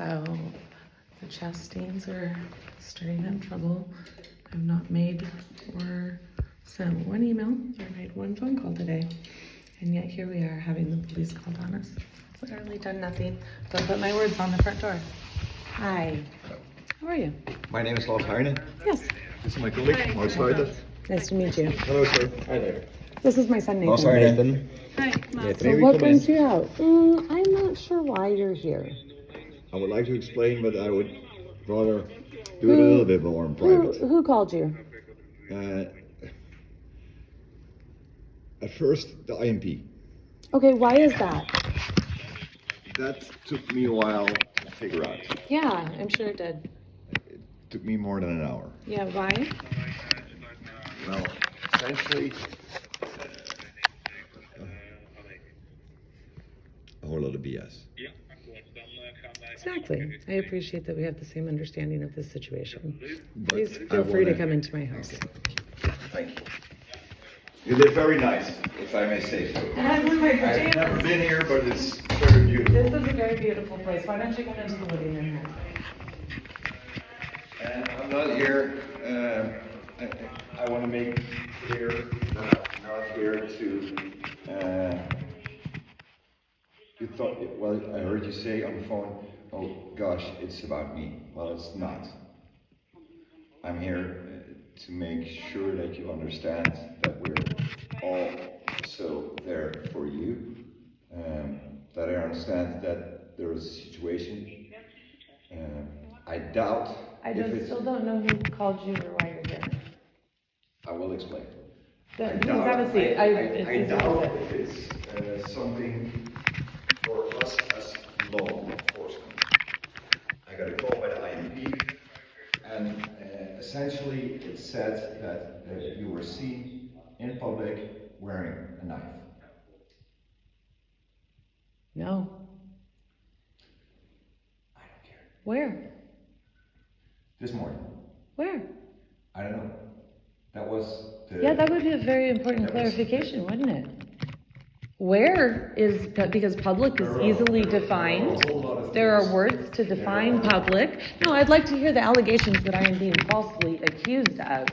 So the chest stains are starting to have trouble. I've not made or sent one email or made one phone call today. And yet here we are having the police called on us. It's literally done nothing. Don't put my words on the front door. Hi. How are you? My name is Lars Heine. Yes. This is my colleague, Lars Heine. Nice to meet you. Hello, sir. Hi there. This is my son, Nathan. Lars Heine. Hi. So what brings you out? I'm not sure why you're here. I would like to explain, but I would rather do it a little bit more in private. Who called you? At first, the IMP. Okay, why is that? That took me a while to figure out. Yeah, I'm sure it did. It took me more than an hour. Yeah, why? Well, essentially, a whole lot of BS. Exactly. I appreciate that we have the same understanding of this situation. But Please feel free to come into my house. Okay. Thank you. You live very nice, if I may say so. And I'm in my I've never pajamas. been here, but it's very beautiful. This is a very beautiful place. Why don't you come into the living room here? And I'm not here, I want to make clear that I'm not here to, you thought, well, I heard you say on the phone, oh gosh, it's about me. Well, it's not. I'm here to make sure that you understand that we're all so there for you, that I understand that there is a situation. I doubt Still don't know who called you or why you're here. I will explain. Please have a seat. I doubt if it's something for us as law enforcement. I got a call by the IMP, and essentially it said that you were seen in public wearing a knife. No. I don't care. Where? This morning. Where? I don't know. That was the... Yeah, that would be a very important clarification, wouldn't it? Where is, because public is easily defined. There are words to define public. No, I'd like to hear the allegations that I am being falsely accused of.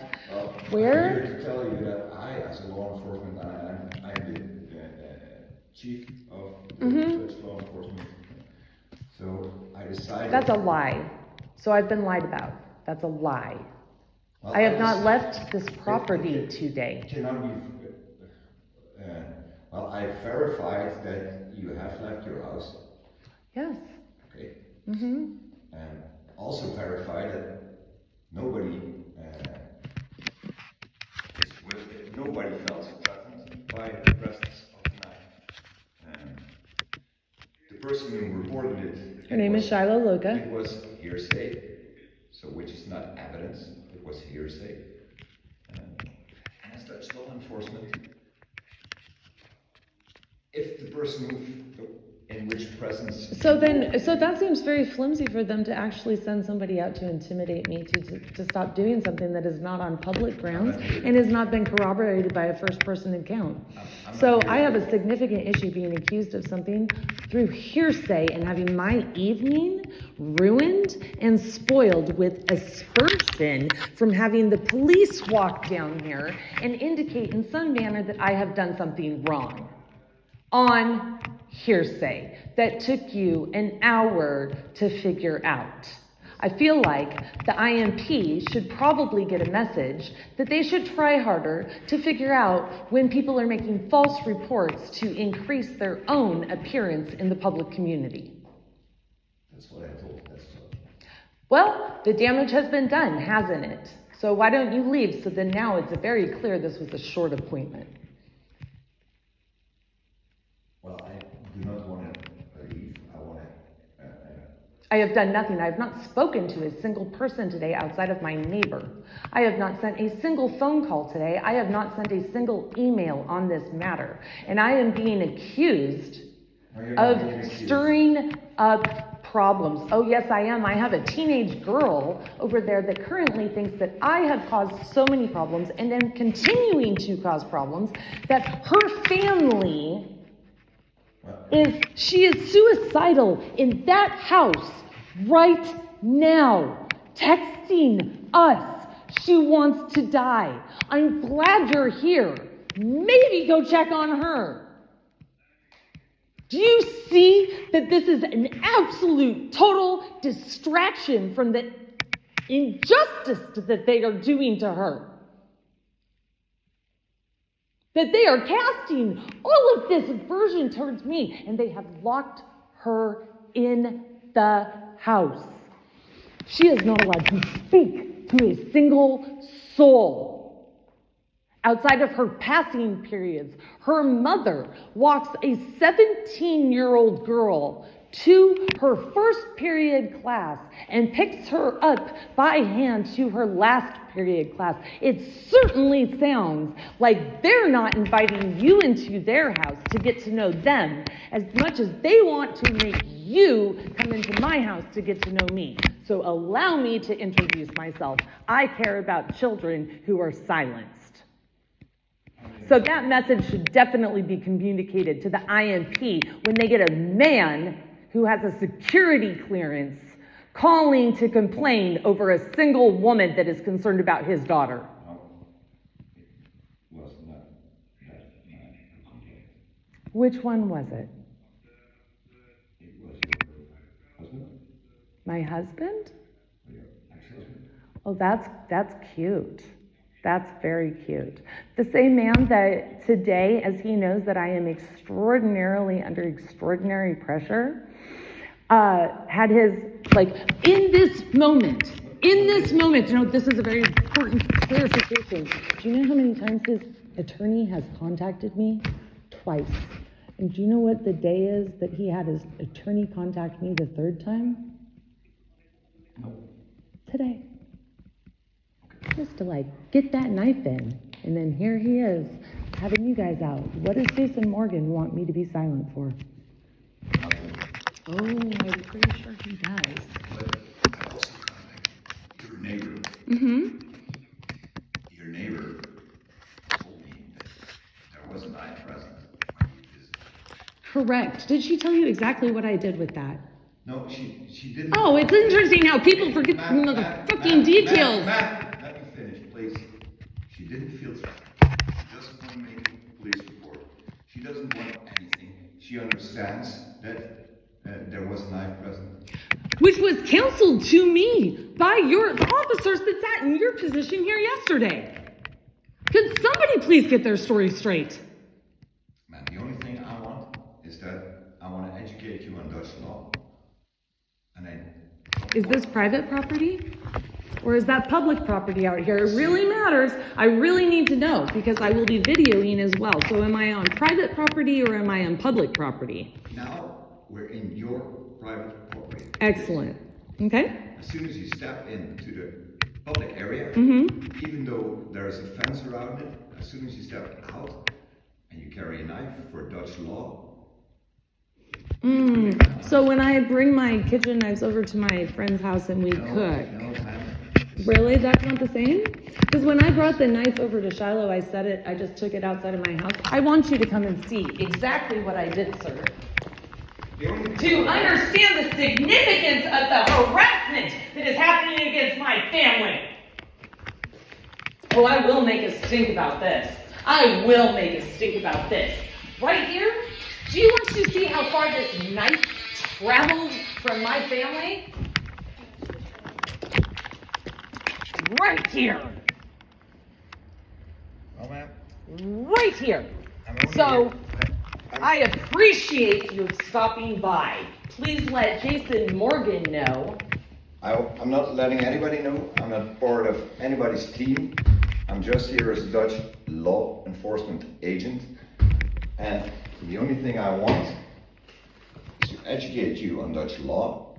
Where? I'm here to tell you that I, as a law enforcement, I'm the chief of Dutch law enforcement. So I decided... That's a lie. So I've been lied about. That's a lie. Well, I have not left this property today. Cannot be... well, I verified that you have left your house. Yes. Okay. And also verified that nobody nobody felt threatened by the presence of the knife. The person who reported it... Her name is Shiloh Luca. It was hearsay, so which is not evidence. It was hearsay. And as Dutch law enforcement, if the person in which presence... So that seems very flimsy for them to actually send somebody out to intimidate me to stop doing something that is not on public grounds and has not been corroborated by a first-person account. So I have a significant issue being accused of something through hearsay and having my evening ruined and spoiled with aspersion from having the police walk down here and indicate in some manner that I have done something wrong. On hearsay that took you an hour to figure out. I feel like the IMP should probably get a message that they should try harder to figure out when people are making false reports to increase their own appearance in the public community. That's what I told. Well, the damage has been done, hasn't it? So why don't you leave? So then now it's very clear this was a short appointment. Well, I do not want to leave. I want to... I have done nothing. I have not spoken to a single person today outside of my neighbor. I have not sent a single phone call today. I have not sent a single email on this matter. And I am being accused of stirring up problems. Oh, yes, I am. I have a teenage girl over there that currently thinks that I have caused so many problems and then continuing to cause problems that her family she is suicidal in that house right now, texting us. She wants to die. I'm glad you're here. Maybe go check on her. Do you see that this is an absolute total distraction from the injustice that they are doing to her? That they are casting all of this aversion towards me, and they have locked her in the house. She is not allowed to speak to a single soul. Outside of her passing periods, her mother walks a 17-year-old girl to her first period class and picks her up by hand to her last period class. It certainly sounds like they're not inviting you into their house to get to know them as much as they want to make you come into my house to get to know me. So allow me to introduce myself. I care about children who are silenced. So that message should definitely be communicated to the IMP when they get a man who has a security clearance calling to complain over a single woman that is concerned about his daughter. It was not a complaint. Which one was it? It was your husband? My husband? Or your ex-husband? Oh, that's cute. That's very cute. The same man that today, as he knows that I am extraordinarily under extraordinary pressure, had his, in this moment, this is a very important clarification. Do you know how many times his attorney has contacted me? Twice. And do you know what the day is that he had his attorney contact me the third time? No. Today. Just to get that knife in. And then here he is, having you guys out. What does Jason Morgan want me to be silent for? Oh, I'm pretty sure he does. But I also contacted your neighbor. Mm-hmm. Your neighbor told me that there was a knife present when you visited. Correct. Did she tell you exactly what I did with that? No, she didn't. Oh, it's interesting how people forget the fucking details. Matt, let me finish, please. She didn't feel threatened. She doesn't want to make a police report. She doesn't want anything. She understands that there was a knife present. Which was counseled to me by the officers that sat in your position here yesterday. Could somebody please get their story straight? Man, the only thing I want is that I want to educate you on Dutch law. Is this private property? Or is that public property out here? It really matters. I really need to know because I will be videoing as well. So am I on private property or am I on public property? Now we're in your private property. Excellent. Okay. As soon as you step into the public area, Mm-hmm. even though there is a fence around it, as soon as you step out and you carry a knife for Dutch law. So when I bring my kitchen knives over to my friend's house and we cook, No, man. really, that's not the same? Because when I brought the knife over to Shiloh, I just took it outside of my house. I want you to come and see exactly what I did, sir. To understand the significance of the harassment that is happening against my family. Oh, I will make a stink about this. I will make a stink about this. Right here, do you want to see how far this knife traveled from my family? Right here. Well, ma'am. Right here. So, I appreciate you stopping by. Please let Jason Morgan know. I'm not letting anybody know. I'm not part of anybody's team. I'm just here as a Dutch law enforcement agent. And the only thing I want is to educate you on Dutch law.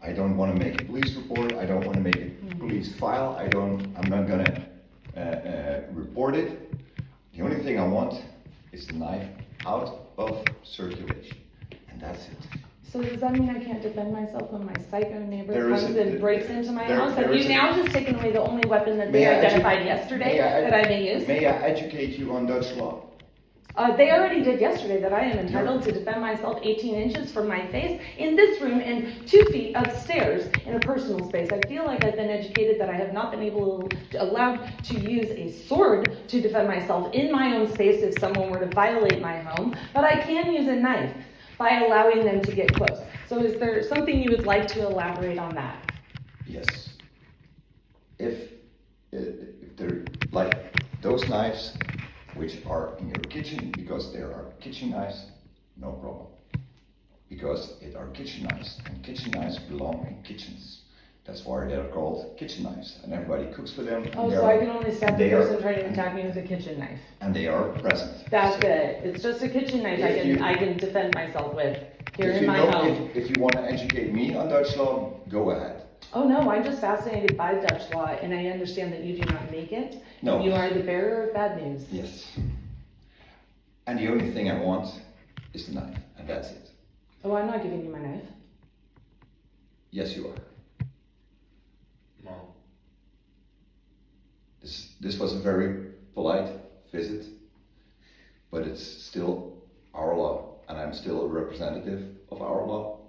I don't want to make a police report. I don't want to make a police file. I'm not gonna report it. The only thing I want is the knife out of circulation. And that's it. So does that mean I can't defend myself when my psycho neighbor There is comes a- and breaks into my there- house? there Have is you a- now just taken away the only weapon that May they I identified yesterday that I may use? May I educate you on Dutch law? They already did yesterday that I am entitled to defend myself 18 inches from my face in this room and 2 feet upstairs in a personal space. I feel like I've been educated that I have not been allowed to use a sword to defend myself in my own space if someone were to violate my home, but I can use a knife by allowing them to get close. So is there something you would like to elaborate on that? Yes. If they're like those knives, which are in your kitchen, because there are kitchen knives, no problem. Because it are kitchen knives, and kitchen knives belong in kitchens. That's why they're called kitchen knives, and everybody cooks with them. Oh, so I can only stab the person trying to attack me with a kitchen knife. And they are present. That's it. It's just a kitchen knife I can defend myself with here in my home. If you want to educate me on Dutch law, go ahead. Oh no, I'm just fascinated by Dutch law, and I understand that you do not make it. No. You are the bearer of bad news. Yes. And the only thing I want is the knife, and that's it. Oh, I'm not giving you my knife. Yes, you are. Mom. This was a very polite visit, but it's still our law, and I'm still a representative of our law.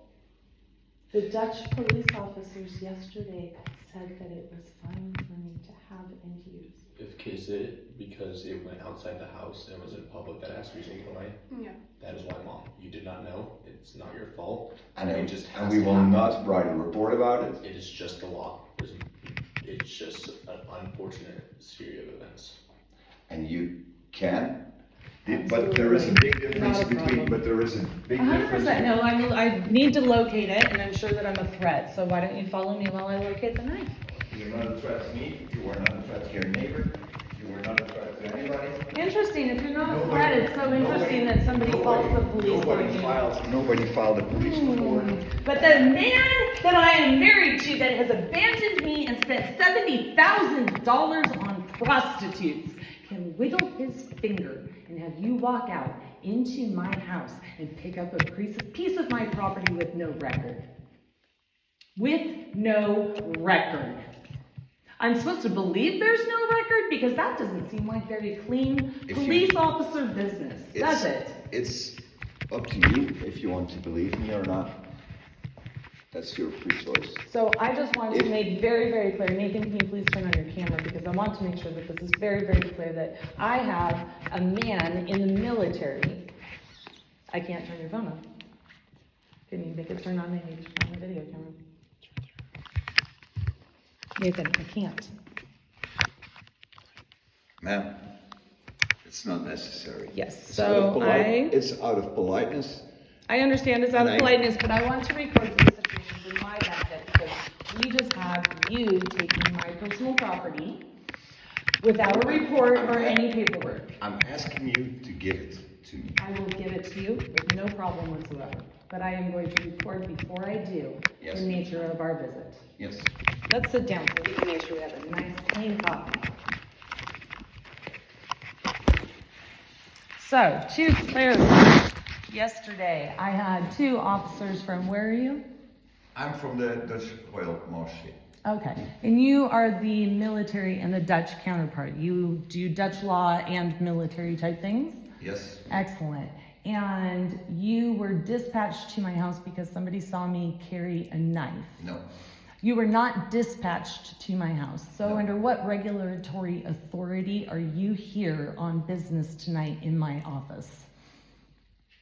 The Dutch police officers yesterday said that it was fine for me to have and use. If kids did it because it went outside the house and was in public, that has to be taken away. Yeah. That is why, Mom, you did not know. It's not your fault. And has we to will happen. not write a report about it. It is just the law. It's just an unfortunate series of events. And you can, but there is a big difference between. But there is a big 100%. difference. No, I need to locate it, and I'm sure that I'm a threat. So why don't you follow me while I locate the knife? You're not a threat to me. You are not a threat to your neighbor. You are not a threat to anybody. Interesting. If you're not a threat, it's so interesting that somebody calls the police on you. Nobody filed a police report. But the man that I am married to that has abandoned me and spent $70,000 on prostitutes can wiggle his finger and have you walk out into my house and pick up a piece of my property with no record. With no record. I'm supposed to believe there's no record because that doesn't seem like very clean police officer business, does it? It's up to you if you want to believe me or not. That's your free choice. So I just want to make very, very clear, Nathan, can you please turn on your camera because I want to make sure that this is very, very clear that I have a man in the military. I can't turn your phone on. Can you make it turn on? I need to turn on the video camera. Nathan, I can't. Ma'am, it's not necessary. Yes, It's out of so it's out of politeness. I understand it's out of And politeness, but I want to record the situation for my benefit because we just have you taking my personal property without a report or any paperwork. I'm asking you to give it to me. I will give it to you with no problem whatsoever, but I am going to record before I do Yes. the nature of our visit. Yes. Let's sit down so we can make sure we have a nice clean copy. So, to clarify, yesterday I had 2 officers from, where are you? I'm from the Dutch Royal Marshal. Okay, and you are the military and the Dutch counterpart. You do Dutch law and military type things? Yes. Excellent. And you were dispatched to my house because somebody saw me carry a knife. No. You were not dispatched to my house. So No. under what regulatory authority are you here on business tonight in my office?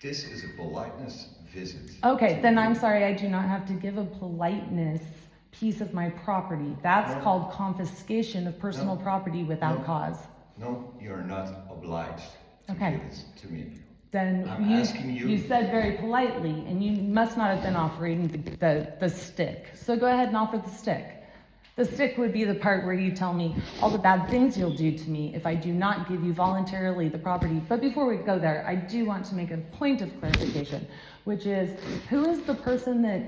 This is a politeness visit. Okay, then I'm sorry, I do not have to give a politeness piece of my property. That's called confiscation of personal property without cause. No, you're not obliged to Okay. give it to me. Then I'm asking you- you said very politely, and you must not have been offering the stick. So go ahead and offer the stick. The stick would be the part where you tell me all the bad things you'll do to me if I do not give you voluntarily the property. But before we go there, I do want to make a point of clarification, which is, who is the person that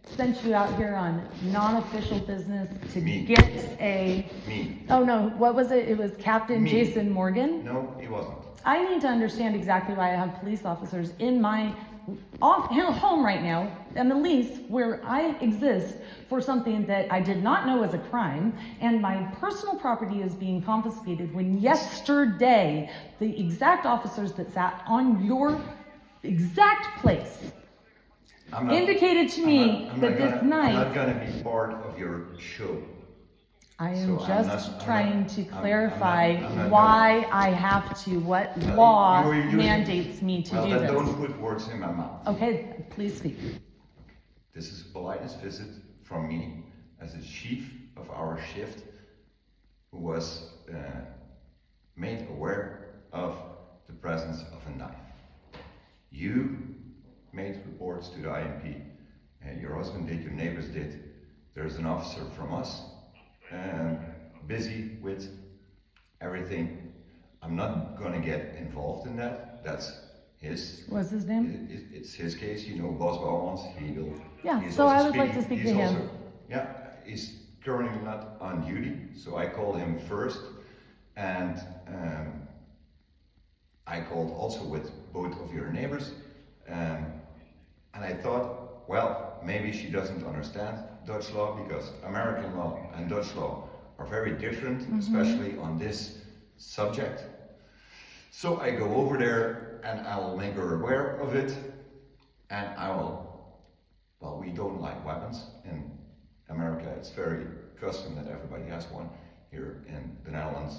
sent you out here on non-official business to Me. get a... Me. Oh no, what was it? It was Captain Me. Jason Morgan? No, he wasn't. I need to understand exactly why I have police officers in my home right now on a lease where I exist for something that I did not know was a crime, and my personal property is being confiscated when yesterday the exact officers that sat on your exact place indicated to me that this night. I'm not gonna be part of your show. I am So just trying to clarify I'm not why I have to, what law you're using- mandates me to well, do then this. don't put words in my mouth. Okay, please speak. This is a politest visit from me as the chief of our shift, who was made aware of the presence of a knife. You made reports to the IMP, and your husband did, your neighbors did. There's an officer from us busy with everything. I'm not gonna get involved in that. That's his. What's his name? It's his case. You know, Boss Bouwmans. Yeah, he's so also I would like to speak to him. Yeah, he's currently not on duty, so I called him first, and I called also with both of your neighbors, and I thought, well, maybe she doesn't understand Dutch law, because American law and Dutch law are very different, especially on this subject. So I go over there and I will make her aware of it, and I will, well, we don't like weapons. In America, it's very custom that everybody has one. Here in the Netherlands,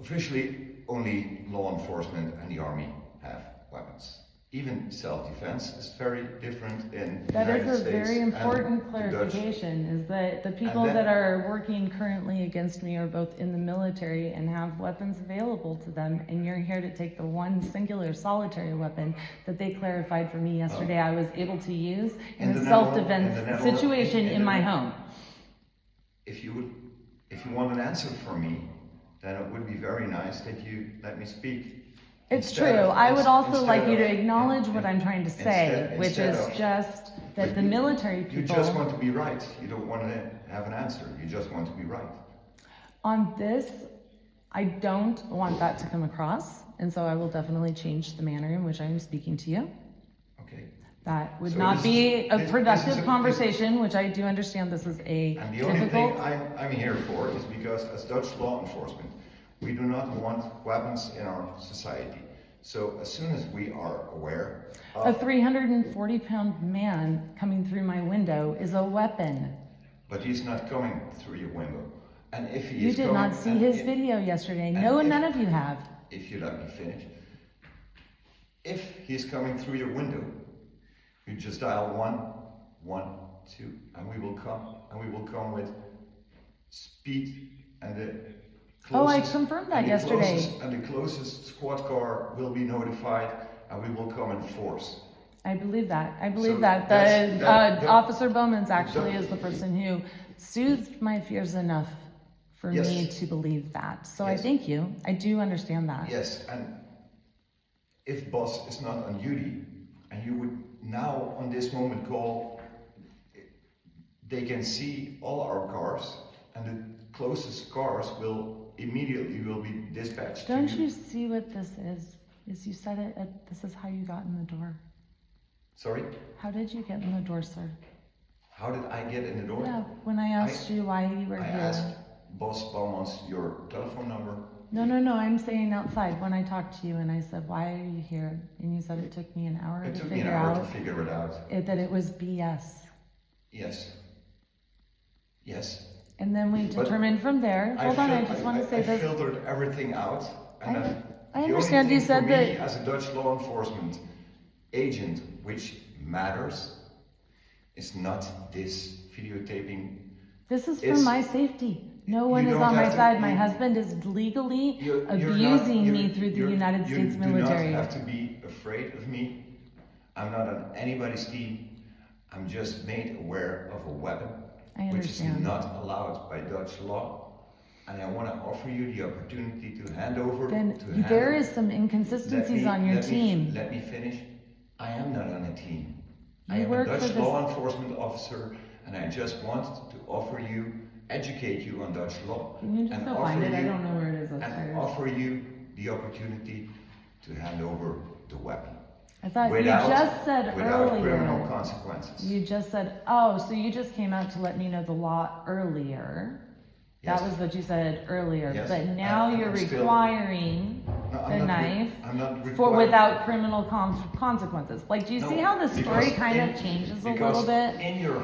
officially only law enforcement and the army have weapons. Even self-defense is very different in the That United is a States very and important the Dutch. clarification, is that the people then- that are working currently against me are both in the military and have weapons available to them, and you're here to take the one singular solitary weapon that they clarified for me yesterday I was able to use in In a the self-defense Netherlands- situation in my home. If you want an answer from me, then it would be very nice that you let me speak. It's Instead true. of- I would also instead like you to of- acknowledge what I'm trying to say, which instead is of- just that But the military You people just want to be right. You don't want to have an answer. You just want to be right. on this, I don't want that to come across, and so I will definitely change the manner in which I am speaking to you. Okay. That would So not this be is- a this productive is a- conversation, which I do understand this is a And the only thing difficult. I'm here for is because as Dutch law enforcement, we do not want weapons in our society. So as soon as we are aware A of, 340-pound man coming through my window is a weapon. but he's not coming through your window. And if he You is did coming, not see and his if- video yesterday. and No, if- none of you have. If you let me finish. If he's coming through your window, you just dial 112, and we will come with speed and the Oh, I closest- confirmed that and the yesterday. And the closest squad car will be notified, and we will come in force. I believe that. I believe So that. that's- Officer Bowman's actually is the person who soothed my fears enough for Yes. me to believe that. So I Yes. thank you. I do understand that. Yes, and if boss is not on duty, and you would now on this moment call, they can see all our cars, and the closest cars will immediately be dispatched. to Don't you see what this is? Is you said it, this is how you got in the door. Sorry, How did you get in the door, sir? how did I get in the door? Yeah, when I asked you why you were I here. asked Boss Bouwmans your telephone number. No, I'm saying outside when I talked to you and I said, why are you here? And you said it took me an hour It to took me an figure hour to out figure it out. that it was BS. Yes. Yes. And then we But determined from there, hold on, I just want to say I this. filtered everything out. And I- then I the only understand thing you said for me that- as a Dutch law enforcement agent, which matters, is not this videotaping. This is for It's- my safety. No one You is don't on my have to- side. My you- husband is legally You're not- abusing me you're- through the you're- United States You military. do not have to be afraid of me. I'm not on anybody's team. I'm just made aware of a weapon, I which is understand. not allowed by Dutch law. And I want to offer you the opportunity to hand over. Then to there hand- is some inconsistencies on your let me- team. Let me finish. I am not on a team. I You am a work for Dutch this- law enforcement officer, and I just want to offer you, educate you on Dutch law. Can you just and go offer find it? I you- don't know where it is And upstairs. offer you the opportunity to hand over the weapon. I thought without, you just said without earlier. criminal consequences. You just said, oh, so you just came out to let me know the law earlier. Yes. That was what you said earlier. Yes. But now And you're I'm still- requiring No, the knife I'm not for requiring. without criminal consequences. Like, do you see No, how the story because kind of in- changes a because little bit? In your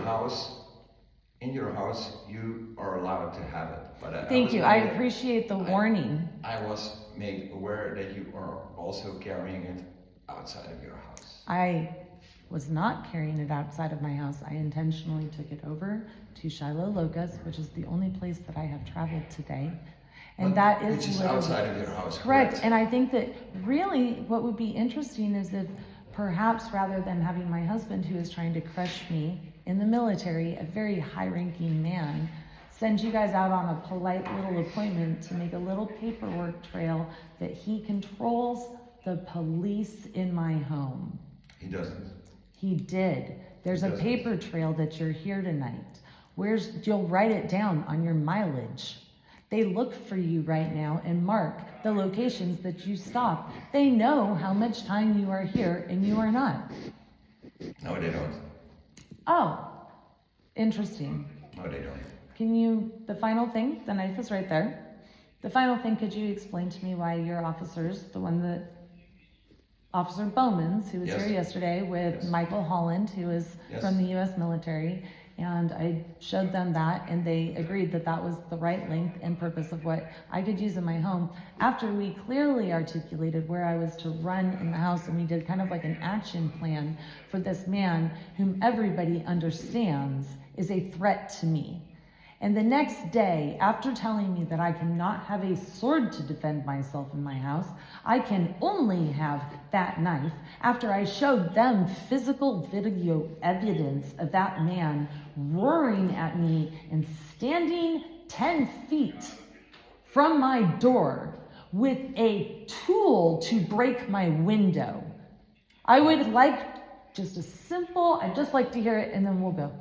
house, you are allowed to have it. But Thank was you. I made- appreciate the warning. I was made aware that you are also carrying it outside of your house. I was not carrying it outside of my house. I intentionally took it over to Shiloh Locust, which is the only place that I have traveled today. And that is which is literally- outside of your house. Correct. And I think that really what would be interesting is if perhaps rather than having my husband, who is trying to crush me in the military, a very high-ranking man, send you guys out on a polite little appointment to make a little paperwork trail that he controls the police in my home. He doesn't. He did. There's He a doesn't. paper trail that you're here tonight. You'll write it down on your mileage. They look for you right now and mark the locations that you stop. They know how much time you are here and you are not. No, they don't. Oh, interesting. No, they don't. The final thing, the knife is right there. The final thing, could you explain to me why your officers, the one that, Officer Bowman's, who was Yes. here yesterday with Yes. Michael Holland, who is Yes. from the U.S. military, and I showed them that, and they agreed that that was the right length and purpose of what I could use in my home, after we clearly articulated where I was to run in the house, and we did kind of like an action plan for this man whom everybody understands is a threat to me. And the next day, after telling me that I cannot have a sword to defend myself in my house, I can only have that knife, after I showed them physical video evidence of that man roaring at me and standing 10 feet from my door with a tool to break my window. I would like just a simple, I'd just like to hear it, and then we'll go.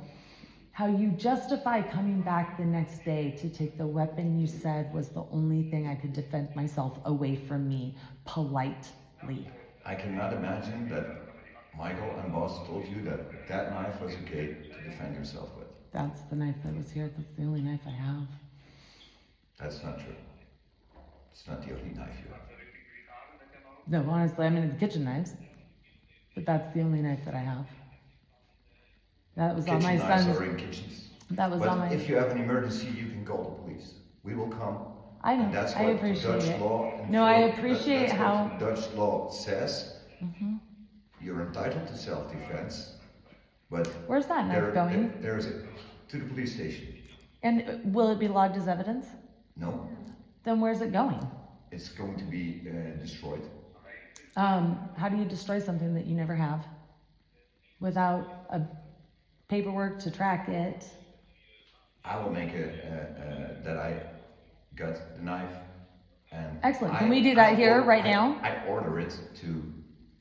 How you justify coming back the next day to take the weapon you said was the only thing I could defend myself away from me politely. I cannot imagine that Michael and Boss told you that that knife was okay to defend yourself with. That's the knife that was here. That's the only knife I have. That's not true. It's not the only knife you have. No, honestly, I'm into the kitchen knives, but that's the only knife that I have. That was on my Kitchen knives son's. are in kitchens. That was But on my. if you have an emergency, you can call the police. We will come. I know. And that's I what appreciate Dutch it. law. No, I enforce- appreciate that's how. what Dutch law says. You're entitled to self-defense, but Where's that knife going? There is to the police station. And will it be logged as evidence? No, Then where's it going? it's going to be destroyed. How do you destroy something that you never have without a paperwork to track it? I will make that I got the knife and. Excellent. Can we do that here right now? I order it to.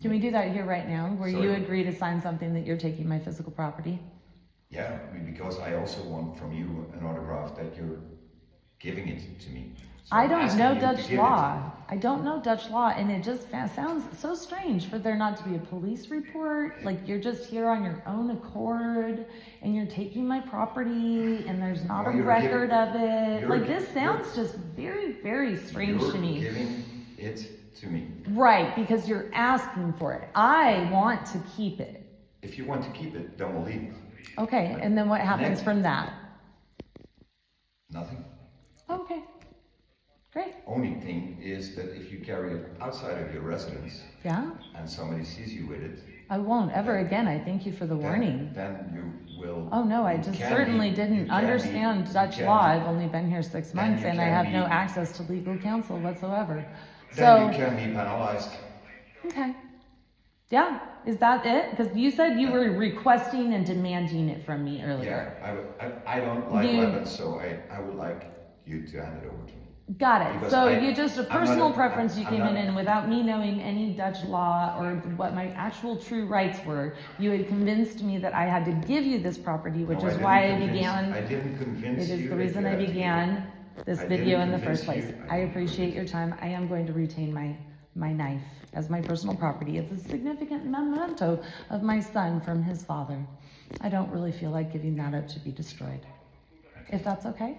Can we do that here right now, where you Sorry. agree to sign something that you're taking my physical property? Yeah, because I also want from you an autograph that you're giving it to me. So I I'm don't asking know you to Dutch give law. I don't know Dutch law, and it just sounds so strange for there not to be a police report. Like you're just here on your own accord, and you're taking my property, and there's not Well, a you're record giving- of it. you're- Like this sounds just very, very strange You're to me. giving it to me. Right, because you're asking for it. I want to keep it. If you want to keep it, then we'll leave it. Okay, and then what happens Next. from that? Nothing. Okay, great. Only thing is that if you carry it outside of your residence Yeah, and somebody sees you with it, I won't ever again. I thank you for the warning. then you will. Oh no, I you just can certainly be- didn't you can understand be- Dutch you law. can I've only been here 6 Then months you and I can have be- no access to legal counsel whatsoever. Then So, you can be penalized. okay. Yeah, is that it? Because you said you were requesting and demanding it from me Yeah, earlier. I don't like You- weapons, so I would like you to hand it over to me. Got it. Because So I- you just a I'm not personal a- preference you I'm came not- in without me knowing any Dutch law or what my actual true rights were. You had convinced me that I had to give you this property, which No, is didn't why I convince- began. I didn't convince It you. is the that reason you I have to give it. began this I video in didn't the first convince place. you. I appreciate your time. I am going to retain my knife as my personal property. It's a significant memento of my son from his father. I don't really feel like giving that up to be destroyed. If that's okay?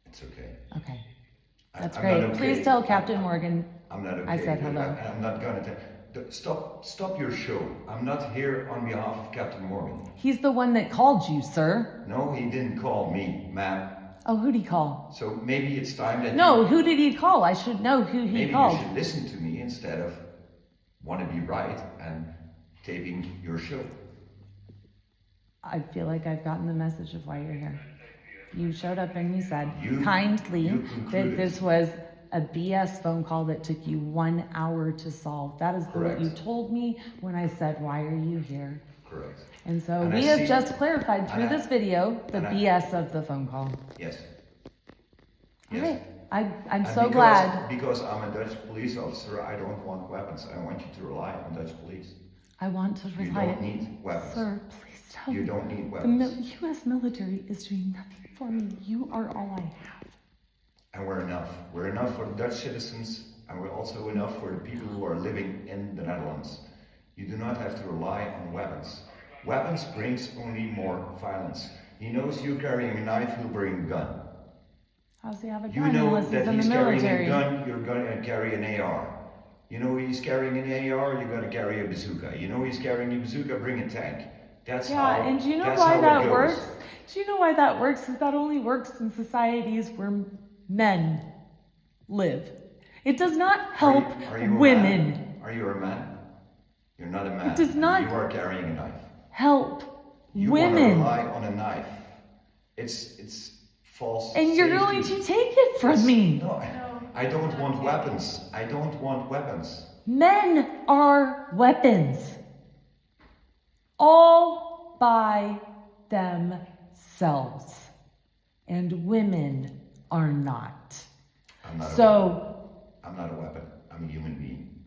It's okay. Okay. That's I'm great. not okay. Please tell Captain Morgan I'm not okay. I said hello. I'm not gonna stop your show. I'm not here on behalf of Captain Morgan. He's the one that called you, sir. No, he didn't call me, ma'am. Oh, who'd he call? So maybe it's time that No, who did he call? I should know who he maybe called. you should listen to me instead of want to be right and taping your show. I feel like I've gotten the message of why you're here. You showed up and you said You kindly that concluded. this was a BS phone call that took you 1 hour to solve. That is what Correct. you told me when I said, why are you here? Correct. And so And we I have see- just clarified through and I- this video the and I- BS of the phone call. Yes. All Yes. right. I'm And so because- glad. Because I'm a Dutch police officer, I don't want weapons. I want you to rely on Dutch police. I want to You rely don't need weapons. Sir, please tell You me. don't need The weapons. U.S. military is doing nothing for me. You are all I have. And we're enough. We're enough for Dutch citizens, and we're also enough for the people who are living in the Netherlands. You do not have to rely on weapons. Weapons brings only more violence. He knows you're carrying a knife, he'll bring a gun. How does he have a You gun know unless he's that in he's the carrying military? a gun, you're going to carry an AR. You know he's carrying an AR, you're going to carry a bazooka. You know he's carrying a bazooka, bring a tank. That's Yeah, how. and do you know that's why how it that goes. works? Do you know why that works? Because that only works in societies where men live. It does not help Are you a women. Man? Are you a man? You're not a man. It does not You are carrying a knife. help You want to women. rely on a knife. It's false. And you're safety. going to take it from me. No, I don't want weapons. I don't want weapons. Men are weapons. All by themselves. And women are not. I'm not I'm not a weapon. I'm a human being.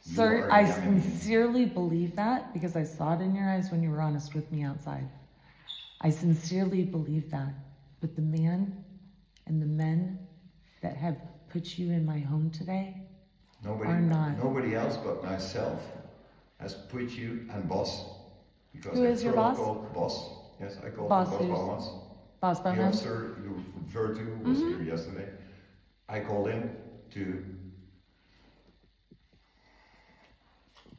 You Sir, are a I human being. sincerely believe that because I saw it in your eyes when you were honest with me outside. I sincerely believe that. But the man and the men that have put you in my home today are not. Nobody else but myself has put you and boss. Because Who I is your thought boss? called boss. Yes, I called Boss him boss who's- once. Boss The Bowman? officer you referred to was here yesterday. I called him to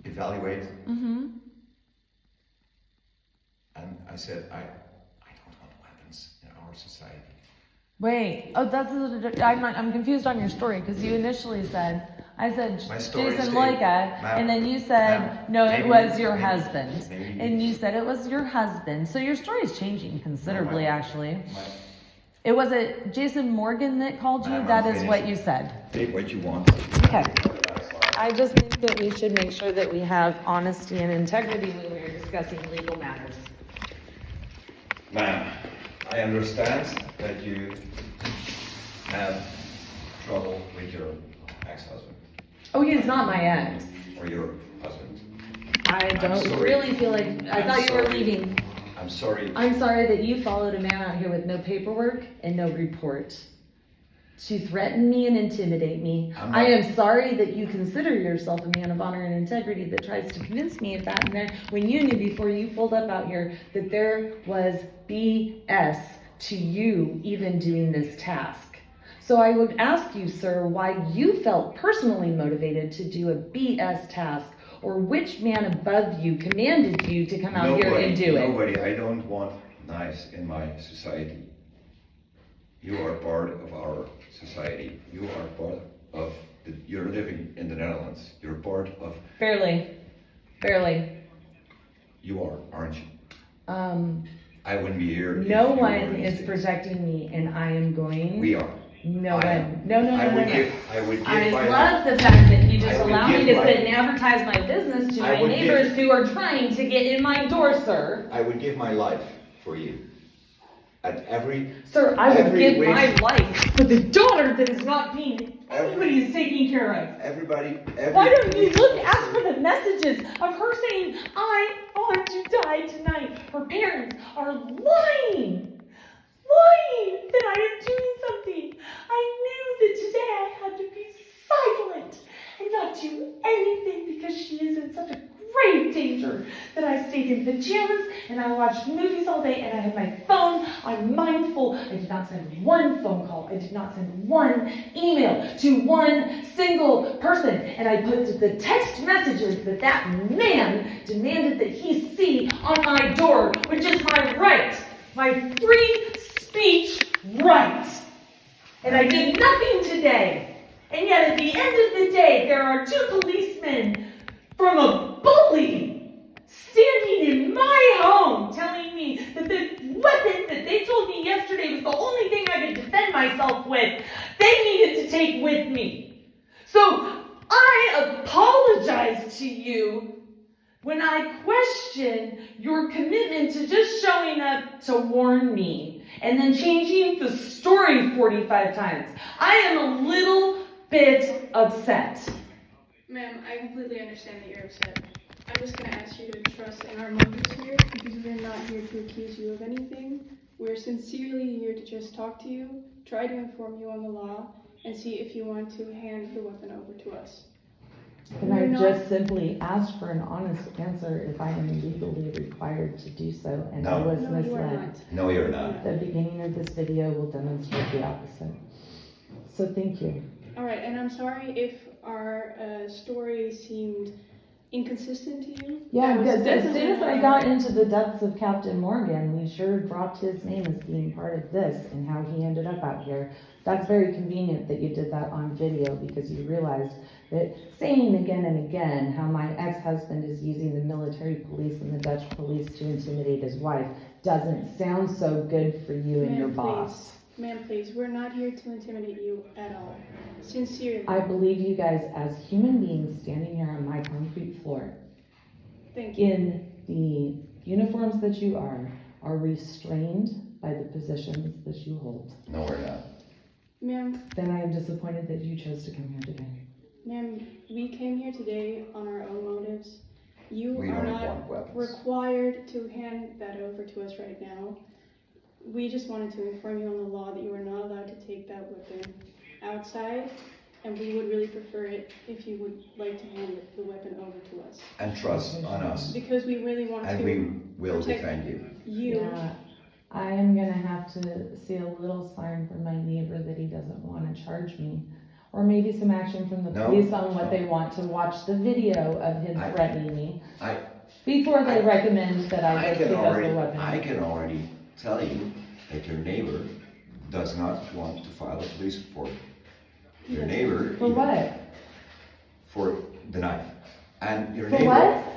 evaluate. And I said, I don't want weapons in our society. Wait, I'm confused on your story because you initially said, I said My story Jason stayed. Loika, Ma'am, and then you said, ma'am, no, it maybe- was your maybe- husband. maybe- And you said it was your husband. So your story is changing considerably, ma'am. actually. It was it Jason Morgan that called you? Ma'am, That I'm is what finished. you said. Take what you want. Okay. I just think that we should make sure that we have honesty and integrity when we are discussing legal matters. Ma'am, I understand that you have trouble with your ex-husband Oh, he's not my ex. or your husband. I don't sorry. really feel like, I I'm thought you were sorry. leaving. I'm sorry. I'm sorry that you followed a man out here with no paperwork and no report to threaten me and intimidate me. I'm not- I am sorry that you consider yourself a man of honor and integrity that tries to convince me of that. And then when you knew before you pulled up out here that there was BS to you even doing this task. So I would ask you, sir, why you felt personally motivated to do a BS task, or which man above you commanded you to come out here and do it. Nobody. I don't want knives in my society. You are part of our society. You are part of you're living in the Netherlands. You're part of, Barely. you are, aren't you? Um, I wouldn't be here. if no you one were is these protecting me, and I am going. things. We are. No I one. am. No. I would give I my love the fact that you just I would allow me give to my- sit and advertise my business to I my would neighbors give- who are trying to get in my door, sir. I would give my life for you. At every Sir, I would Every give wish- my life for the daughter that is not being anybody's taking care of. everybody. Why don't you look ask for the messages of her saying, I want to die tonight? Her parents are lying that I am doing something. I knew that today I had to be silent and not do anything because she is in such a grave danger that I stayed in pajamas and I watched movies all day and I had my phone on mindful. I did not send one phone call. I did not send one email to one single person. And I put the text messages that that man demanded that he see on my door, which is my right, my free speech right. And I did nothing today. And yet at the end of the day, there are two policemen from a bully standing in my home telling me that the weapon that they told me yesterday was the only thing I could defend myself with, they needed to take with me. So I apologize to you when I question your commitment to just showing up to warn me and then changing the story 45 times. I am a little bit upset. Ma'am, I completely understand that you're upset. I'm just going to ask you to trust in our motives here, because we're not here to accuse you of anything. We're sincerely here to just talk to you, try to inform you on the law, and see if you want to hand the weapon over to us. And I just simply asked for an honest answer if I am legally required to do so, and I was No, you are misled. not. No, you're not. The beginning of this video will demonstrate the opposite. So thank you. All right, and I'm sorry if our story seemed inconsistent to you. Yeah, That was because as definitely soon as not I our- got into the depths of Captain Morgan, we sure dropped his name as being part of this and how he ended up out here. That's very convenient that you did that on video, because you realized that saying again and again how my ex-husband is using the military police and the Dutch police to intimidate his wife doesn't sound so good for you and Ma'am, your please. boss. Ma'am, please, we're not here to intimidate you at all. Sincerely. I believe you guys as human beings standing here on my concrete floor Thank you. in the uniforms that you are restrained by the positions that you hold. No, we're not. Ma'am, Then I am disappointed that you chose to come here today. Ma'am, we came here today on our own motives. You We are don't not want weapons. required to hand that over to us right now. We just wanted to inform you on the law that you are not allowed to take that weapon outside, and we would really prefer it if you would like to hand the weapon over to us. And trust on us. Because we really want And to we will protect defend you. you. Yeah, I am gonna have to see a little sign from my neighbor that he doesn't want to charge me. Or maybe some action from the No. police on what they want to watch the video of him I- threatening me I before they I- recommend that I just can pick up already, the weapon. I can already tell you that your neighbor does not want to file a police report. Your neighbor. For what? For the knife. And your For neighbor.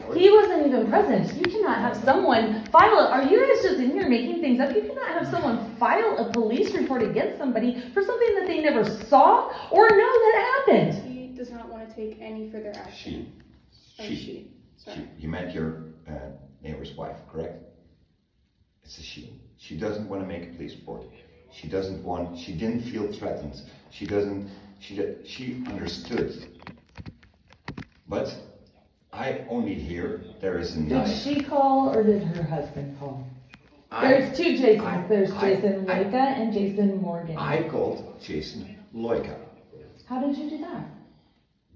what? He wasn't even present. You cannot have someone file a, are you guys just in here making things up? You cannot have someone file a police report against somebody for something that they never saw or know that happened. He does not want to take any further action. She. Sorry. You meant your neighbor's wife, correct? It's a she. She doesn't want to make a police report. She didn't feel threatened. She understood. But I only hear there is a Did knife. she call or did her husband call? There's two Jasons. There's Jason Loika and Jason Morgan. I called Jason Loika How did you do that?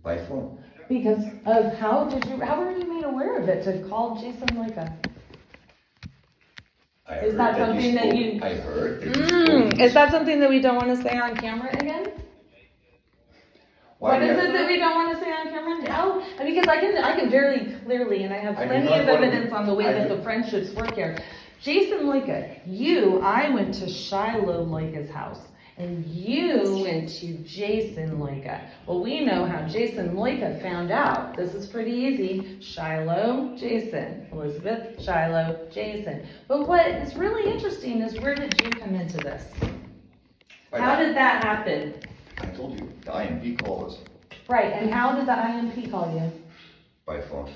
by phone. Because of how were you made aware of it to call Jason Loika? I Is heard that something that spoke- you- I heard that you spoke. Is that something that we don't want to say on camera again? Why What is not? it that we don't want to say on camera now? Because I can very clearly, and I have I do plenty not of want to- evidence on the way I that do- the friendships work here. Jason Loika, I went to Shiloh Loika's house, and you went to Jason Loika. Well, we know how Jason Loika found out. This is pretty easy. Shiloh, Jason. Elizabeth, Shiloh, Jason. But what is really interesting is, where did you come into this? How did that happen? I told you, the IMP called us Right, and how did the IMP call you? by phone.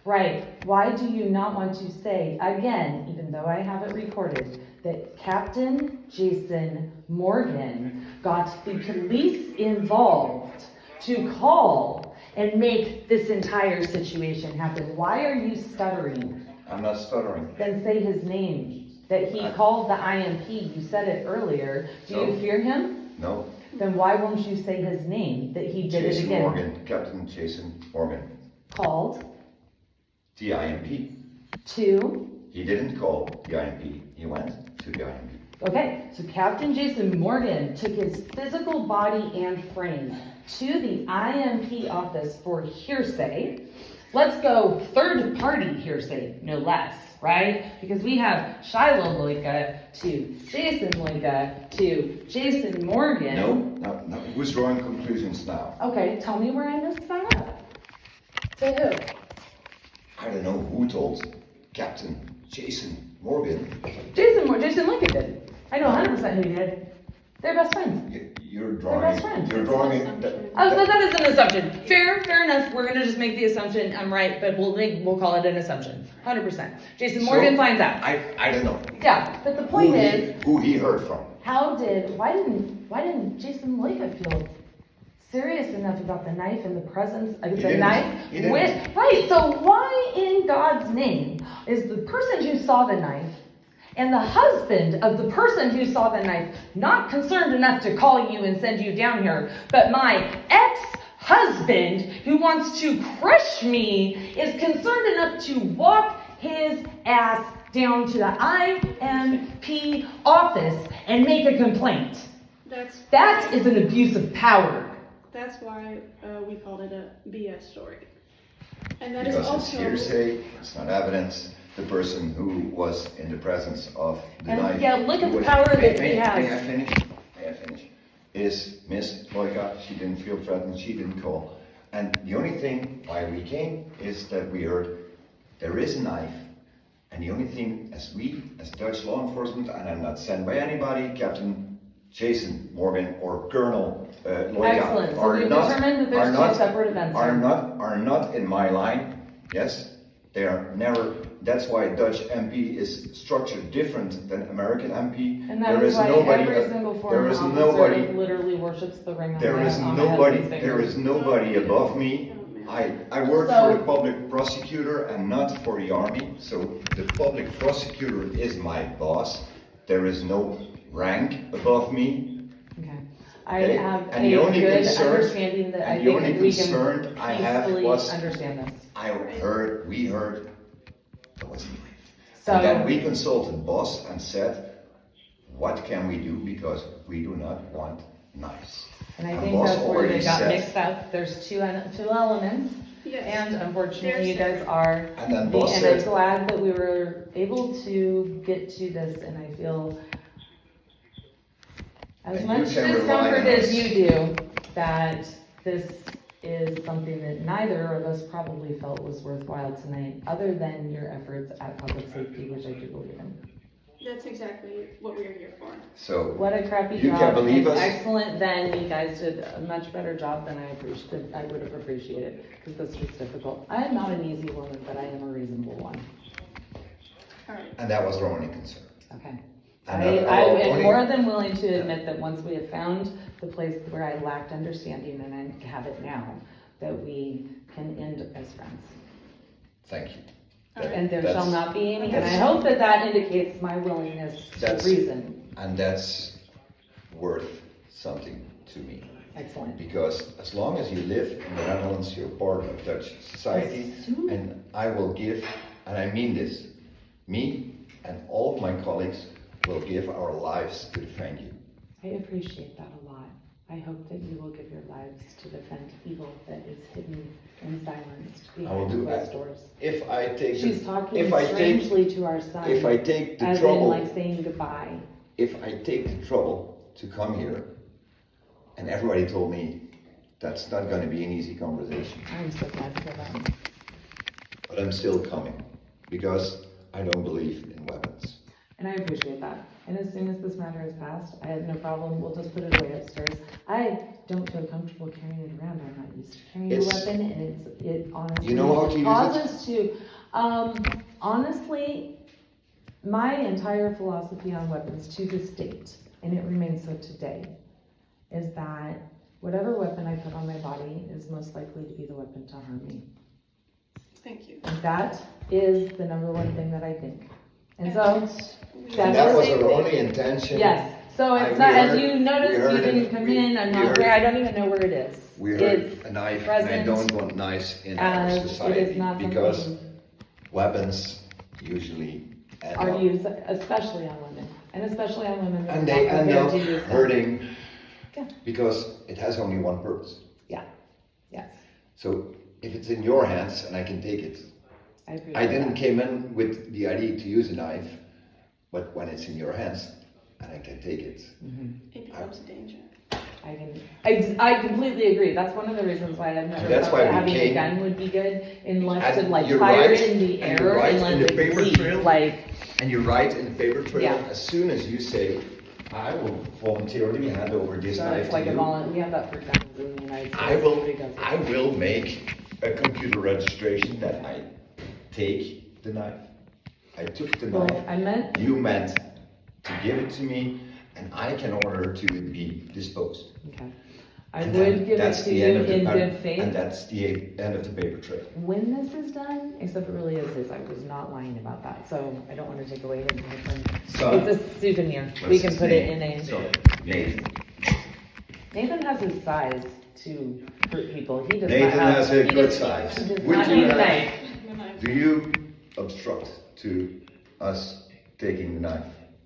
Right, why do you not want to say, again, even though I have it recorded, that Captain Jason Morgan got the police involved to call and make this entire situation happen? Why are you stuttering? I'm not stuttering. Then say his name, that he called the IMP. You said it earlier. Do you No. fear him? No, then why won't you say his name, that he did it Jason again? Morgan, Captain Jason Morgan, Called the IMP. to, He didn't call the IMP, he went to the IMP. okay, so Captain Jason Morgan took his physical body and frame to the IMP office for hearsay. Let's go third party hearsay, no less, right? Because we have Shiloh Loika to Jason Loika to Jason Morgan. No, who's drawing conclusions now? Okay, tell me where I missed that up. To who? I don't know who told Captain Jason Morgan. Jason Loika did. I know 100% who he did. They're best friends. You're They're best friends. drawing Oh, but that is an assumption. Fair enough. We're gonna just make the assumption I'm right, but we'll call it an assumption. 100%. Jason Morgan finds out. I don't know. Yeah, but the point is, Who he heard from. why didn't Jason Loika feel serious enough about the knife and the presence of the didn't. knife? He didn't. Right, so why in God's name is the person who saw the knife and the husband of the person who saw the knife not concerned enough to call you and send you down here, but my ex-husband who wants to crush me is concerned enough to walk his ass down to the IMP office and make a complaint? That is an abuse of power. That's why we called it a BS story. And that is Because it's also hearsay, it's not evidence. The person who was in the presence of the And knife. yeah, look at who the was- power that May- he has. May I finish? May I finish? Is Miss Loika, she didn't feel threatened, she didn't call. And the only thing why we came is that we heard there is a knife. And the only thing as Dutch law enforcement, and I'm not sent by anybody, Captain Jason Morgan or Colonel Loika, Excellent. So are we've not, determined that there's are not, two separate events are here. are not in my line. Yes, they are never. That's why Dutch MP is structured different than American MP. And that There is is why nobody. every single foreign There is officer nobody. literally worships the ring on There my- is on my nobody. husband's There finger. is nobody above me. I work So- for the public prosecutor and not for the army. So the public prosecutor is my boss. There is no rank above me. Okay. I Okay? have And a the only good concern- understanding that I and the only think we concern can I have peacefully was- understand this. We heard there was a knife. So- And then we consulted boss and said, what can we do because we do not want knives. And I And think boss that's where already they got said- mixed up. There's two elements. Yes. And unfortunately, They're you guys separate. are. And then boss And I'm said- glad that we were able to get to this, and I feel as And you much can rely discomfort on as us. you do, that this is something that neither of us probably felt was worthwhile tonight, other than your efforts at public safety, which I do believe in. That's exactly what we're here for. So What a crappy You job. can't believe and us? Excellent, then you guys did a much better job than I would have appreciated, because this was difficult. I am not an easy woman, but I am a reasonable one. All right. and that was our only concern. Okay. And I our am only- more than willing to admit that once we have found the place where I lacked understanding, and I have it now, that we can end as friends. Thank you. And there That's- shall not be any, and I that's- hope that that indicates my willingness to That's- reason. And that's worth something to me. Excellent. Because as long as you live in the Netherlands, you're part of Dutch society. Yes. And I will give, and I mean this, me and all of my colleagues will give our lives to defend you. I appreciate that a lot. I hope that you will give your lives to defend evil that is hidden and silenced I will behind do closed that. doors. If I take, She's talking if I take, strangely to our son, if I take the as in trouble, like saying goodbye. if I take the trouble to come here, and everybody told me that's not going to be an easy conversation, I'm so glad to hear that. but I'm still coming because I don't believe in weapons. And I appreciate that. And as soon as this matter is passed, I have no problem. We'll just put it away upstairs. I don't feel comfortable carrying it around. I'm not used to carrying a It's- weapon, and it honestly You know how to use it? causes to. Honestly, my entire philosophy on weapons to this date, and it remains so today, is that whatever weapon I put on my body is most likely to be the weapon to harm me. Thank you. And that is the number one thing that I think. And so, And that was our only intention. yes, So I- it's we not, as heard- you we noticed, heard you it. didn't come We- in, I'm we not heard- where, I don't even know where it is. We heard It's a knife, and I present don't want knives in our as it is society not because something weapons usually end are up, used, especially on women, and especially on women that are and not they end prepared up to use them. hurting Yeah. because it has only one purpose. Yeah, yes, So if it's in your hands and I can take it, I agree. I with didn't that. came in with the idea to use a knife, but when it's in your hands and I can take it, It becomes a danger. I completely agree. That's one of the reasons why I've never That's thought why that we having a came- gun would be good, unless to And like you're fire right, it in the and you're air right, and in let the it paper bleed, trail. like, and you write in the paper trail, Yeah. as soon as you say, I will voluntarily hand over this so knife it's to like a you, we have that for guns in the United States. I will, Everybody does it. I will make a computer registration that I take the knife. I took the Well, knife, I meant, you meant to give it to me, and I can order to be disposed. okay. I And would then give it that's to the you end of the in pa- good And faith. that's the end of the paper trail. When this is done, except it really is his, I was not lying about that, so I don't wanna take away his mission. So- It's a souvenir. We What's can his put it in name? a. So, Nathan. Nathan has his size to hurt people. He does Nathan not have. has a he good does- size. He does Would not you need a have- knife. Do you obstruct to us taking the knife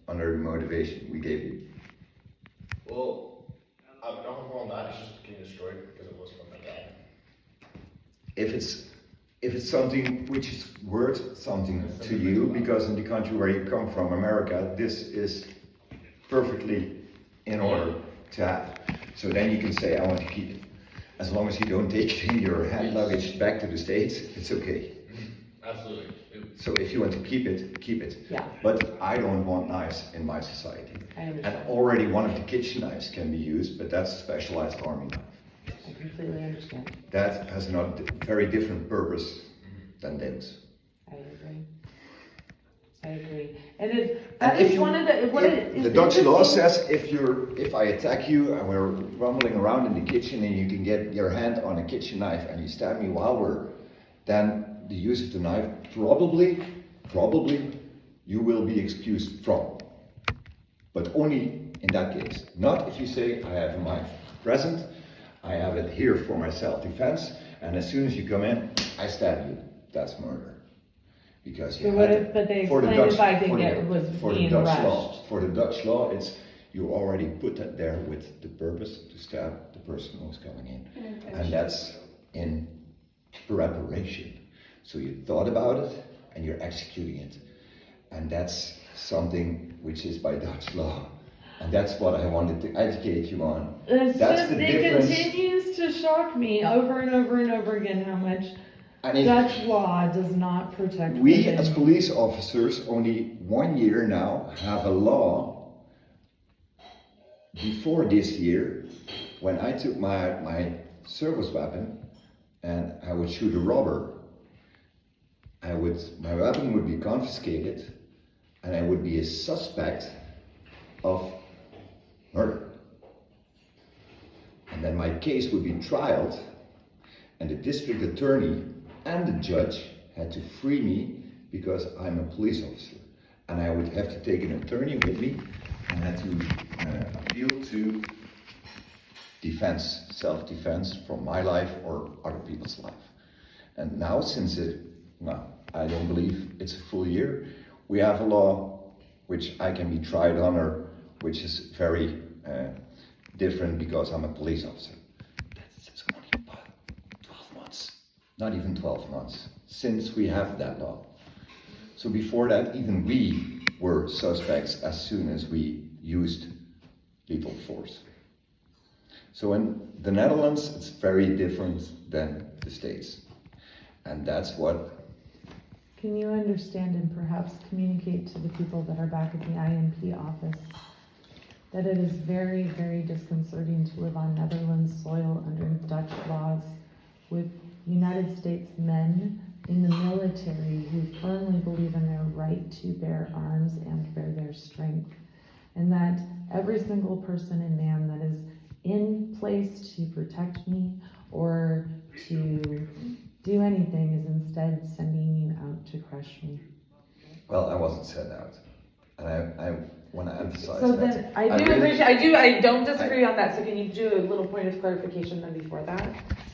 under the motivation we gave you? Well, I'm not going on that, it's just getting destroyed because it was from my dad. If it's something which is worth something to you, because in the country where you come from, America, this is perfectly in order to have. So then you can say, I want to keep it. As long as you don't take it in your hand luggage back to the States, it's okay. Absolutely. So if you want to keep it, keep it. Yeah. But I don't want knives in my society. I And understand. already one of the kitchen knives can be used, but that's a specialized army knife. I completely understand. That has a very different purpose than those. I agree. I agree. And if, And that is one of the, what if it is. the Dutch law interesting- says if I attack you and we're rumbling around in the kitchen and you can get your hand on a kitchen knife and you stab me then the use of the knife probably you will be excused from. But only in that case. Not if you say, I have a knife present, I have it here for my self-defense, and as soon as you come in, I stab you. That's murder. Because you So what had if, but they for the explained Dutch- if I for did the- get, was for the being Dutch rushed. law, for the Dutch law, it's you already put that there with the purpose to stab the person who's coming in, and that's in preparation. So you thought about it and you're executing it, and that's something which is by Dutch law, and that's what I wanted to educate you on. It's That's just, the it difference. continues to shock me over and over and over again how much And if Dutch law does not protect we women. as police officers only 1 year now have a law. Before this year, when I took my service weapon and I would shoot a robber, my weapon would be confiscated and I would be a suspect of murder. And then my case would be trialed, and the district attorney and the judge had to free me because I'm a police officer. And I would have to take an attorney with me and had to appeal to defense, self-defense from my life or other people's life. And now, since I don't believe it's a full year, we have a law which I can be tried under, which is very different because I'm a police officer. That's only about 12 months, not even 12 months, since we have that law. So before that, even we were suspects as soon as we used lethal force. So in the Netherlands, it's very different than the States. And that's what. Can you understand and perhaps communicate to the people that are back at the INP office that it is very, very disconcerting to live on Netherlands soil under Dutch laws with United States men in the military who firmly believe in their right to bear arms and bear their strength, and that every single person and man that is in place to protect me or to do anything is instead sending you out to crush me? Well, I wasn't sent out. And I want to emphasize So that. then, I do really- appreciate, I don't disagree on that, so can you do a little point of clarification then before that?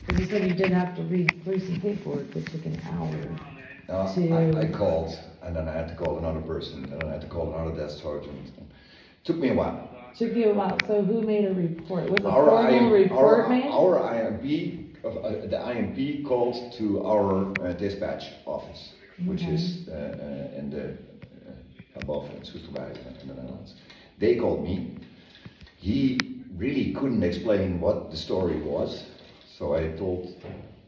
Because you said you did have to read through some paperwork, which took an hour. I called, and then I had to call another person, and then I had to call another desk sergeant. Took me a while. Took you a while, so who made a report? Was a Our formal report made? Our IMP, the IMP called to our dispatch office, which is in the above in Soesterwijk in the Netherlands. They called me. He really couldn't explain what the story was, so I told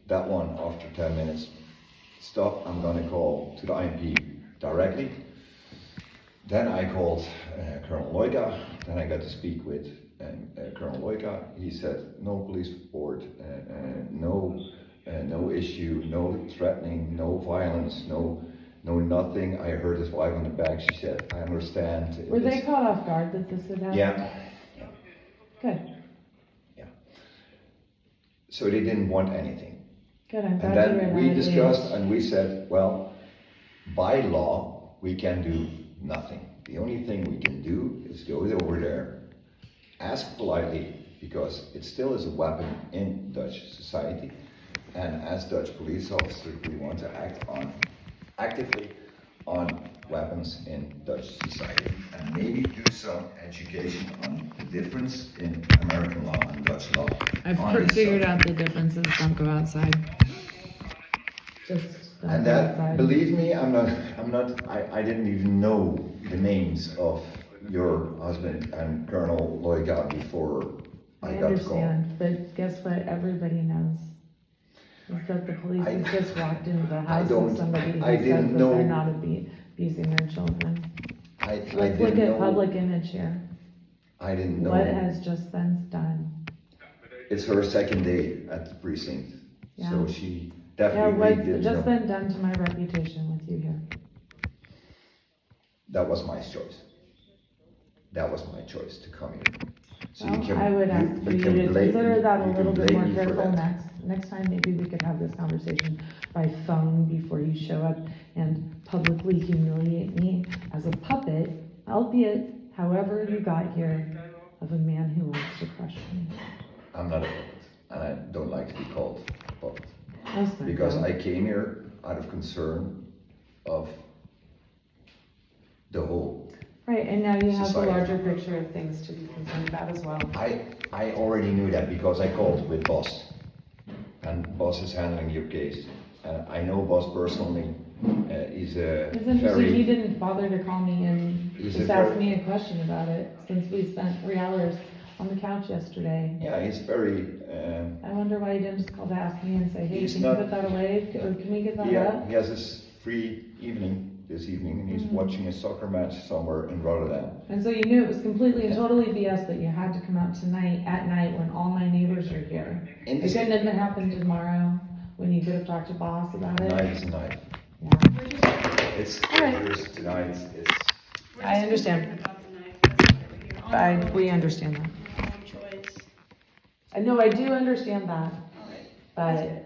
that one after 10 minutes, stop, I'm gonna call to the IMP directly. Then I called Colonel Loika, then I got to speak with Colonel Loika. He said, no police report, no issue, no threatening, no violence, no nothing. I heard his wife on the back, she said, I understand. Were they caught off guard that this had happened? Yeah. Good, Yeah. So they didn't want anything. good, I'm And glad you were then we not discussed engaged. and we said, well, by law, we can do nothing. The only thing we can do is go over there, ask politely, because it still is a weapon in Dutch society. And as Dutch police officers, we want to act actively on weapons in Dutch society. And maybe do some education on the difference in American law and Dutch law. on this subject. out the differences, don't go outside. Just don't And go that, outside. believe me, I didn't even know the names of your husband and Colonel Loika before I got the call. understand, but guess what, everybody knows. Is that the police I- have just walked into the I house don't- of somebody who I says didn't that know- they're not abusing their children. I Let's look didn't at know, public image here. I didn't know. What has just been done? It's her second day at the precinct, so Yeah. she Yeah, definitely what's didn't just know. been done to my reputation with you here? That was my choice. That was my choice to come here. So you Well, can- I would you- ask for you can to blame consider me- that a you can little bit blame more me for careful that. next time. Maybe we could have this conversation by phone before you show up and publicly humiliate me as a puppet, albeit however you got here, of a man who wants to crush me. I'm not a puppet, and I don't like to be called a puppet. That's not Because good. I came here out of concern of the whole. Right, and now you have the Society. larger picture of things to be concerned about as well. I already knew that because I called with Boss. And Boss is handling your case. And I know Boss personally. He's a It's interesting, he very, didn't bother to call me and He's just a ask very- me a question about it, since we spent 3 hours on the couch yesterday. yeah, he's very, I wonder why he didn't just call to ask me and say, hey, He's can you not- put that away, or can we get that yeah, up? he has his free evening this evening and he's Mhm. watching a soccer match somewhere in Rotterdam. And so you knew it was completely and Yeah. totally BS that you had to come out tonight, at night, when all my neighbors are here. In It this, couldn't have been happened tomorrow, when you could have talked to boss about it. night is a night. Yeah, We're just, It's All right. dangerous tonight. It's, we're I just understand. concerned about the knife. That's why we're here. On our own- we understand that. on our own choice. I know, I do understand that, Alright. but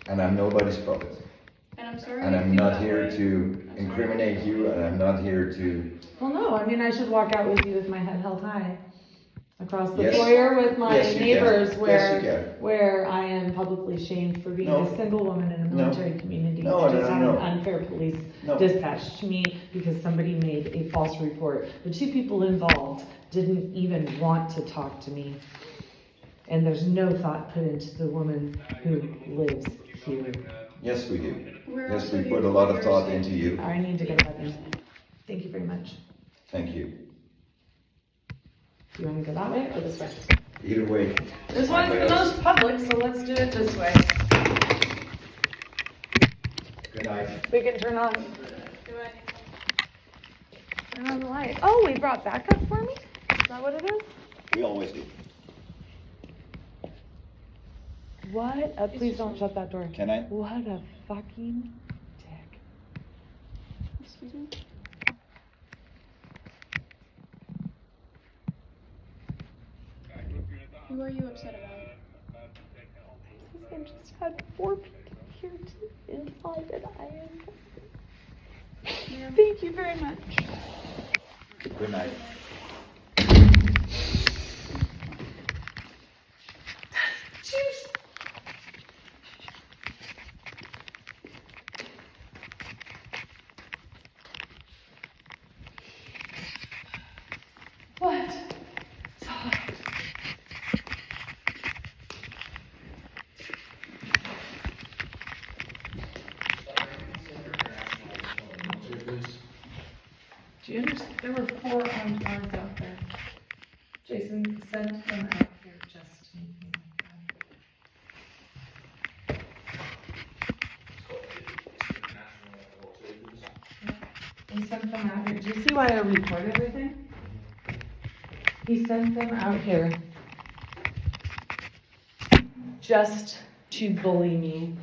and I'm nobody's puppet. And I'm sorry. And you I'm feel not that here way. to incriminate you, and I'm not here to, well, no, I mean, I should walk out with you with my head held high across the Yes. foyer with my Yes, you can. neighbors Yes, where, you can. where I am publicly shamed for being No. a single woman in a No. military community. No, that no, just no, had no. an unfair police No. dispatch to me because somebody made a false report. The 2 people involved didn't even want to talk to me. And there's no thought put into the woman who lives here. yes, we do. We're Yes, also we here put a for lot of your thought safety. into you. I need to go to bed. Thank you very much. Thank you. Do you want me to go that way or this way? Either way. This one's the most public, so let's do it this way. Good night. We can turn on Goodbye. the light. Oh, we brought backup for me? Is that what it is? We always do. What? Please don't shut that door. Can I? What a fucking dick. Excuse me? Who are you upset about? I just had 4 people here to inside and I am. Ma'am, Thank you very much. Good night. What? Do you understand? There were 4 armed guards out there. Jason, send them out here just to make me look bad. He sent them out here. Do you see why I record everything? He sent them out here just to bully me.